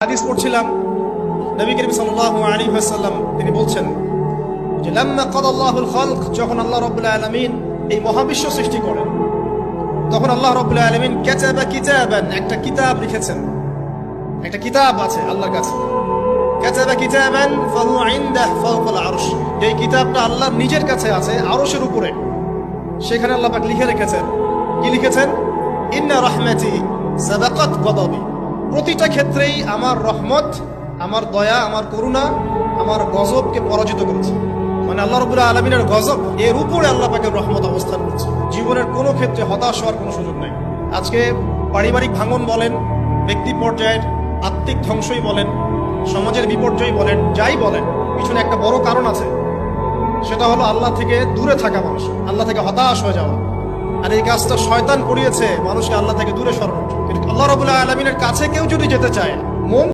হাদিস পড়ছিলাম, নবী করিম সাল্লাল্লাহু আলাইহি ওয়াসাল্লাম তিনি বলছেন যে লাম্মা কাদাল্লাহুল খালক, যখন আল্লাহ রাব্বুল আলামিন এই মহাবিশ্ব সৃষ্টি করেন তখন আল্লাহ রাব্বুল আলামিন কাতাবা কিতাবান, একটা কিতাব লিখেছেন। একটা কিতাব আছে আল্লাহর কাছে, কাতাবা কিতাবান ফাহুয়া ইনদাহু ফাওকাল আরশ। এই কিতাবটা আল্লাহর নিজের কাছে আছে, আরশের উপরে। সেখানে আল্লাহ পাক লিখে রেখেছেন, কি লিখেছেন? ইন্না রাহমাতি সাবাকাত গাদাবি। প্রতিটা ক্ষেত্রেই আমার রহমত, আমার দয়া, আমার করুণা আমার গজবকে পরাজিত করেছে। মানে আল্লাহ রাব্বুল আলামিনের গজব এর উপরে আল্লাহ পাকের রহমত অবস্থান করছে। জীবনের কোনো ক্ষেত্রে হতাশ হওয়ার কোনো সুযোগ নাই। আজকে পারিবারিক ভাঙন বলেন, ব্যক্তি পর্যায়ের আত্মিক ধ্বংসই বলেন, সমাজের বিপর্যয় বলেন, যাই বলেন, পিছনে একটা বড় কারণ আছে। সেটা হলো আল্লাহ থেকে দূরে থাকা মানুষ, আল্লাহ থেকে হতাশ হয়ে যাওয়া। আর এই কাজটা শয়তান করিয়েছে মানুষকে আল্লাহ থেকে দূরে সরানোর। কিন্তু আল্লাহ রাব্বুল আলামিনের কাছে কেউ যদি যেতে চায়, মন